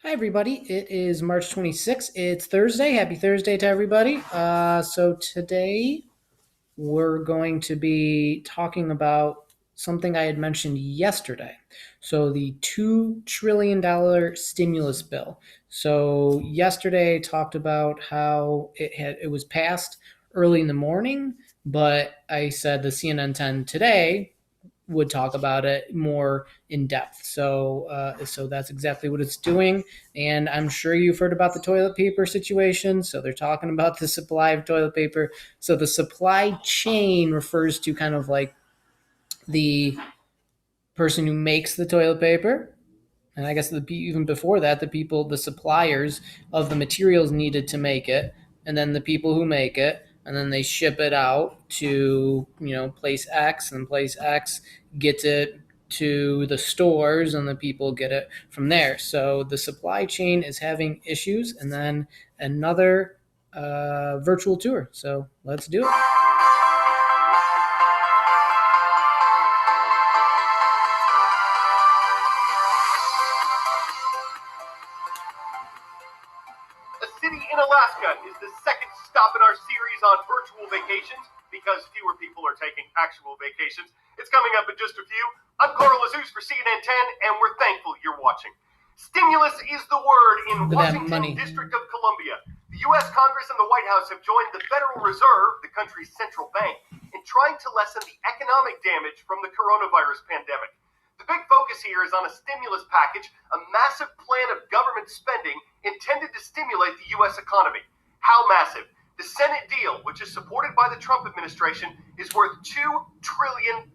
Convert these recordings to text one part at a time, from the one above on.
Hi, everybody. It is March 26th. It's Thursday. Happy Thursday to everybody. So, today we're going to be talking about something I had mentioned yesterday. So, the $2 trillion stimulus bill. So, yesterday I talked about how it was passed early in the morning, but I said the CNN 10 today would talk about it more in depth. So that's exactly what it's doing. And I'm sure you've heard about the toilet paper situation. So they're talking about the supply of toilet paper. So the supply chain refers to kind of like the person who makes the toilet paper. And I guess even before that, the suppliers of the materials needed to make it, and then the people who make it, and then they ship it out to place X, and place X gets it to the stores, and the people get it from there. So the supply chain is having issues, and then another virtual tour. So let's do it. A city in Alaska is the second stop in our series on virtual vacations because fewer people are taking actual vacations. It's coming up in just a few. I'm Carl Azuz for CNN 10, and we're thankful you're watching. Stimulus is the word in Washington, District of Columbia. The U.S. Congress and the White House have joined the Federal Reserve, the country's central bank, in trying to lessen the economic damage from the coronavirus pandemic. The big focus here is on a stimulus package, a massive plan of government spending intended to stimulate the U.S. economy. How massive? The Senate deal, which is supported by the Trump administration, is worth $2 trillion.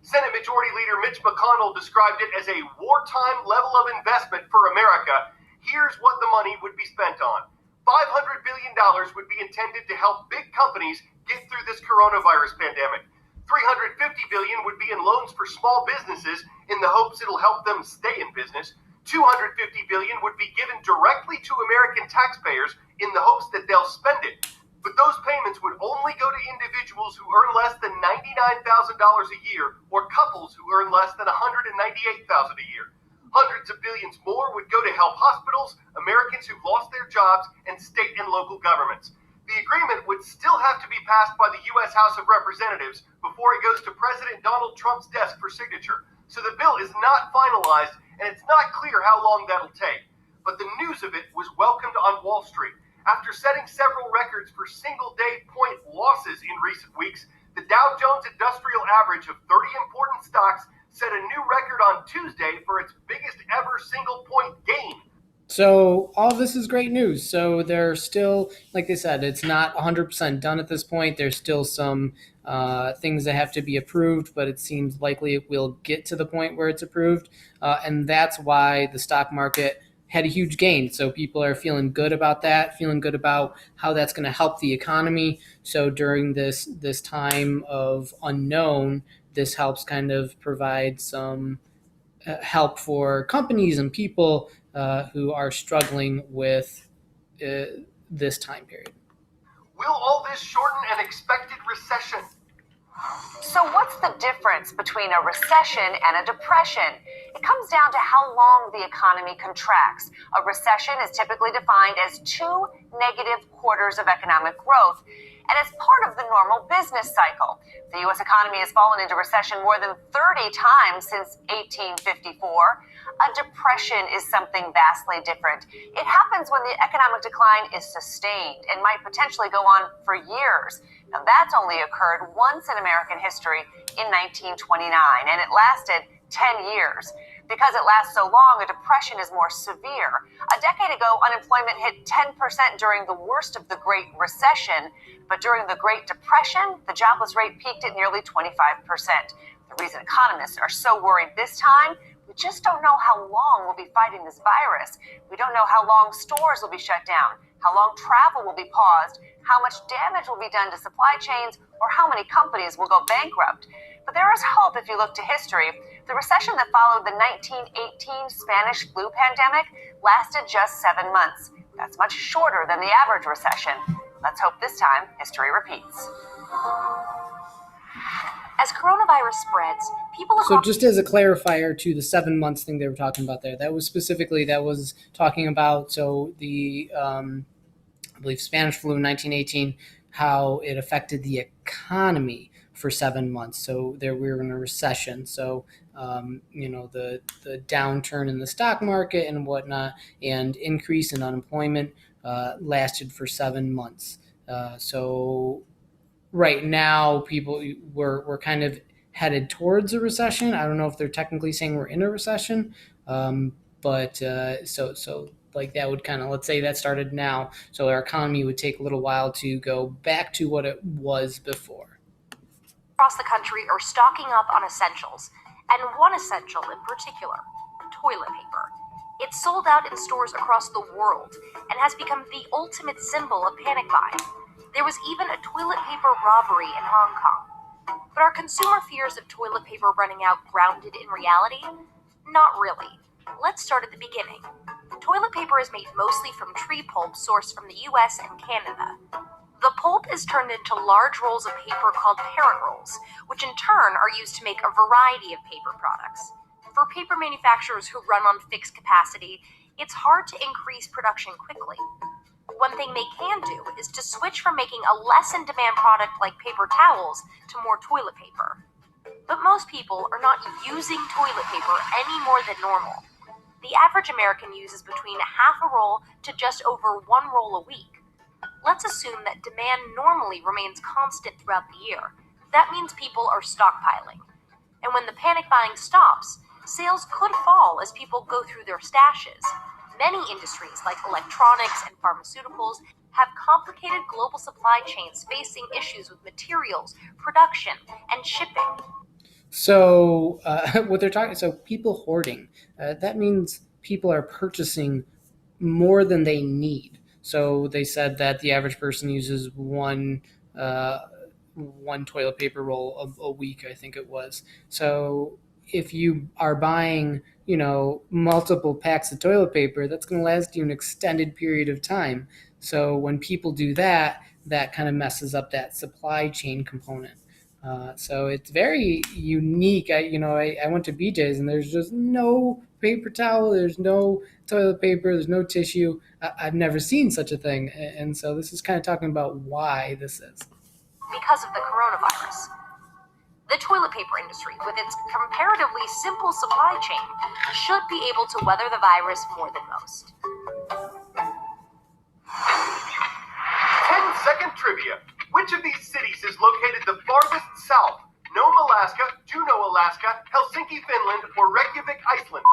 Senate Majority Leader Mitch McConnell described it as a wartime level of investment for America. Here's what the money would be spent on. $500 billion would be intended to help big companies get through this coronavirus pandemic. $350 billion would be in loans for small businesses in the hopes it'll help them stay in business. $250 billion would be given directly to American taxpayers in the hopes that they'll spend it. But those payments would only go to individuals who earn less than $99,000 a year or couples who earn less than $198,000 a year. Hundreds of billions more would go to help hospitals, Americans who've lost their jobs, and state and local governments. The agreement would still have to be passed by the U.S. House of Representatives before it goes to President Donald Trump's desk for signature. So the bill is not finalized, and it's not clear how long that'll take. But the news of it was welcomed on Wall Street. After setting several records for single-day point losses in recent weeks, the Dow Jones Industrial Average of 30 important stocks set a new record on Tuesday for its biggest ever single-point gain. So all of this is great news. So they're still, like they said, it's not 100% done at this point. There's still some things that have to be approved, but it seems likely it will get to the point where it's approved. And that's why the stock market had a huge gain. So people are feeling good about that, feeling good about how that's going to help the economy. So during this time of unknown, this helps kind of provide some help for companies and people who are struggling with this time period. Will all this shorten an expected recession? So what's the difference between a recession and a depression? It comes down to how long the economy contracts. A recession is typically defined as 2 negative quarters of economic growth, and it's part of the normal business cycle. The U.S. economy has fallen into recession more than 30 times since 1854. A depression is something vastly different. It happens when the economic decline is sustained and might potentially go on for years. Now, that's only occurred once in American history in 1929, and it lasted 10 years. Because it lasts so long, a depression is more severe. A decade ago, unemployment hit 10% during the worst of the Great Recession, but during the Great Depression, the jobless rate peaked at nearly 25%. The reason economists are so worried this time, we just don't know how long we'll be fighting this virus. We don't know how long stores will be shut down, how long travel will be paused, how much damage will be done to supply chains, or how many companies will go bankrupt. But there is hope if you look to history. The recession that followed the 1918 Spanish flu pandemic lasted just 7 months. That's much shorter than the average recession. Let's hope this time history repeats. As coronavirus spreads, people So across just as a clarifier to the 7 months thing they were talking about there, that was talking about, so the I believe Spanish flu in 1918, how it affected the economy for 7 months. So there we were in a recession. So the downturn in the stock market and whatnot, and increase in unemployment lasted for 7 months. So right now, people we're kind of headed towards a recession. I don't know if they're technically saying we're in a recession, but so like that would kind of, let's say that started now, so our economy would take a little while to go back to what it was before. the country are stocking up on essentials, and one essential in particular, toilet paper. It's sold out in stores across the world and has become the ultimate symbol of panic buying. There was even a toilet paper robbery in Hong Kong. But are consumer fears of toilet paper running out grounded in reality? Not really. Let's start at the beginning. Toilet paper is made mostly from tree pulp sourced from the US and Canada. The pulp is turned into large rolls of paper called parent rolls, which in turn are used to make a variety of paper products. For paper manufacturers who run on fixed capacity, it's hard to increase production quickly. One thing they can do is to switch from making a less in-demand product like paper towels to more toilet paper. But most people are not using toilet paper any more than normal. The average American uses between half a roll to just over one roll a week. Let's assume that demand normally remains constant throughout the year. That means people are stockpiling. And when the panic buying stops, sales could fall as people go through their stashes. Many industries, like electronics and pharmaceuticals, have complicated global supply chains facing issues with materials, production, and shipping. So what they're talking, so people hoarding, that means people are purchasing more than they need. So they said that the average person uses one toilet paper roll a week, I think it was. So if you are buying, multiple packs of toilet paper, that's going to last you an extended period of time. So when people do that, that kind of messes up that supply chain component. So it's very unique. I went to BJ's and there's just no paper towel. There's no toilet paper. There's no tissue. I've never seen such a thing. And so this is kind of talking about why this is. Because of the coronavirus. The toilet paper industry, with its comparatively simple supply chain, should be able to weather the virus more than most. 10-second trivia. Which of these cities is located the farthest south? Nome, Alaska, Juneau, Alaska, Helsinki, Finland, or Reykjavik, Iceland?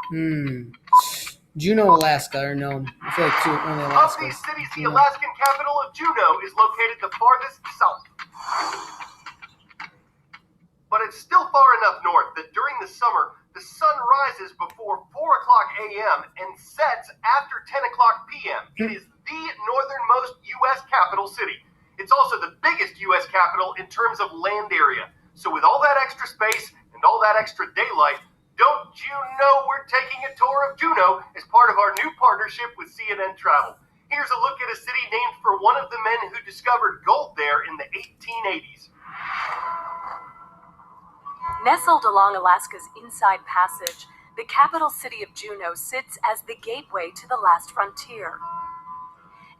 Juneau, Alaska, or Nome. I feel like only Alaska. Of these cities, the Alaskan capital of Juneau is located the farthest south. But it's still far enough north that during the summer, the sun rises before 4 o'clock a.m. and sets after 10 o'clock p.m. It is the northernmost U.S. capital city. It's also the biggest U.S. capital in terms of land area. So with all that extra space and all that extra daylight, don't you know we're taking a tour of Juneau as part of our new partnership with CNN Travel. Here's a look at a city named for one of the men who discovered gold there in the 1880s. Nestled along Alaska's Inside Passage, the capital city of Juneau sits as the gateway to the last frontier.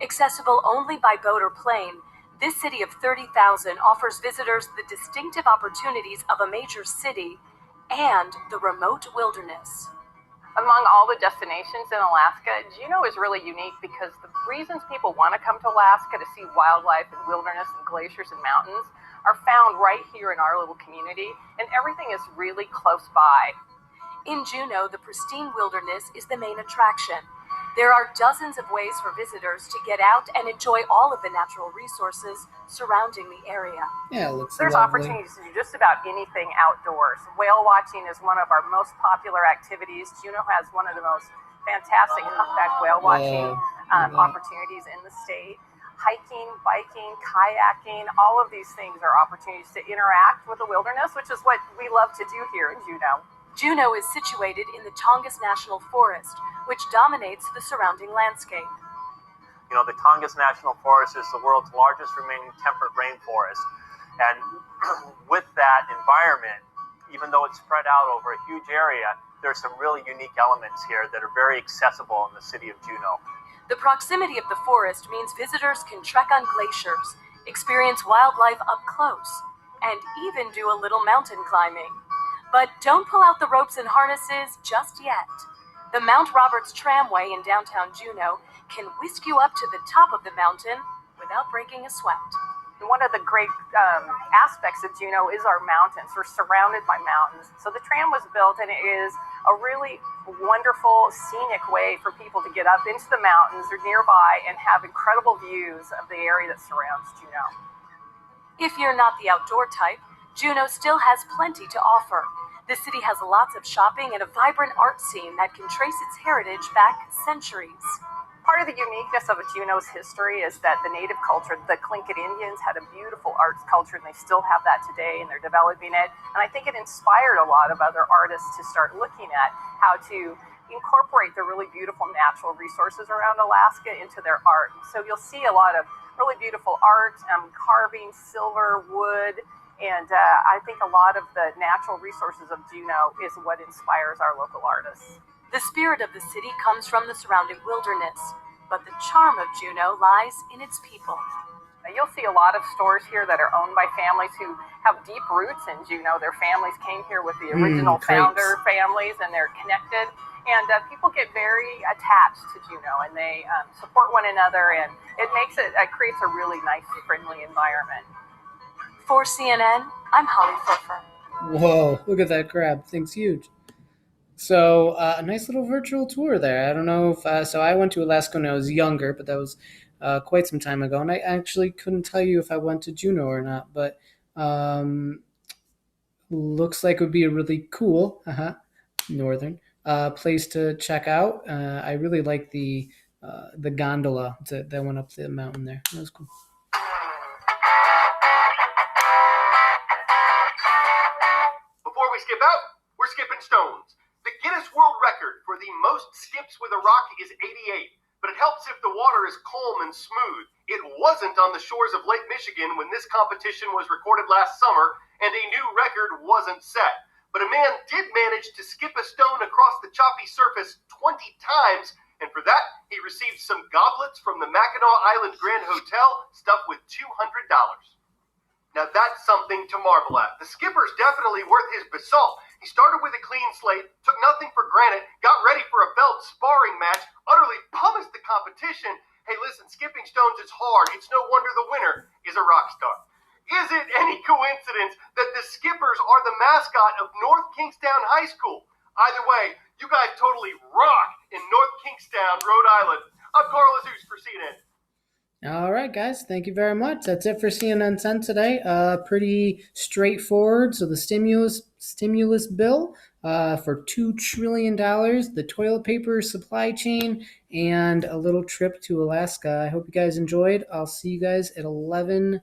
Accessible only by boat or plane, this city of 30,000 offers visitors the distinctive opportunities of a major city and the remote wilderness. Among all the destinations in Alaska, Juneau is really unique because the reasons people want to come to Alaska to see wildlife and wilderness and glaciers and mountains are found right here in our little community, and everything is really close by. In Juneau, the pristine wilderness is the main attraction. There are dozens of ways for visitors to get out and enjoy all of the natural resources surrounding the area. Yeah, it looks There's lovely. opportunities to do just about anything outdoors. Whale watching is one of our most popular activities. Juneau has one of the most fantastic humpback whale watching opportunities in the state. Hiking, biking, kayaking, all of these things are opportunities to interact with the wilderness, which is what we love to do here in Juneau. Juneau is situated in the Tongass National Forest, which dominates the surrounding landscape. The Tongass National Forest is the world's largest remaining temperate rainforest. And with that environment, even though it's spread out over a huge area, there's some really unique elements here that are very accessible in the city of Juneau. The proximity of the forest means visitors can trek on glaciers, experience wildlife up close, and even do a little mountain climbing. But don't pull out the ropes and harnesses just yet. The Mount Roberts Tramway in downtown Juneau can whisk you up to the top of the mountain without breaking a sweat. One of the great aspects of Juneau is our mountains. We're surrounded by mountains. So the tram was built, and it is a really wonderful, scenic way for people to get up into the mountains or nearby and have incredible views of the area that surrounds Juneau. If you're not the outdoor type, Juneau still has plenty to offer. The city has lots of shopping and a vibrant art scene that can trace its heritage back centuries. Part of the uniqueness of Juneau's history is that the native culture, the Tlingit Indians, had a beautiful arts culture, and they still have that today, and they're developing it. And I think it inspired a lot of other artists to start looking at how to incorporate the really beautiful natural resources around Alaska into their art. So you'll see a lot of really beautiful art, carving, silver, wood, and I think a lot of the natural resources of Juneau is what inspires our local artists. The spirit of the city comes from the surrounding wilderness, but the charm of Juneau lies in its people. You'll see a lot of stores here that are owned by families who have deep roots in Juneau. Their families came here with the original founder families, and they're connected. And people get very attached to Juneau, and they support one another, and it creates a really nice, friendly environment. For CNN, I'm Holly Pfeffer. Whoa, look at that crab. Thing's huge. So a nice little virtual tour there. I don't know if so I went to Alaska when I was younger, but that was quite some time ago, and I actually couldn't tell you if I went to Juneau or not. But looks like it would be a really cool northern place to check out. I really like the gondola that went up the mountain there. That was cool. Before we skip out, we're skipping stones. The Guinness World Record for the most skips with a rock is 88, but it helps if the water is calm and smooth. It wasn't on the shores of Lake Michigan when this competition was recorded last summer, and a new record wasn't set. But a man did manage to skip a stone across the choppy surface 20 times, and for that, he received some goblets from the Mackinac Island Grand Hotel, stuffed with $200. Now that's something to marvel at. The skipper's definitely worth his basalt. He started with a clean slate, took nothing for granted, got ready for a belt sparring match, utterly pummels the competition. Hey, listen, skipping stones is hard. It's no wonder the winner is a rock star. Is it any coincidence that the skippers are the mascot of North Kingstown High School? Either way, you guys totally rock in North Kingstown, Rhode Island. I'm Carl Azus for CNN. All right, guys. Thank you very much. That's it for CNN 10 today. Pretty straightforward. So the stimulus bill for $2 trillion, the toilet paper supply chain, and a little trip to Alaska. I hope you guys enjoyed. I'll see you guys at 11:15.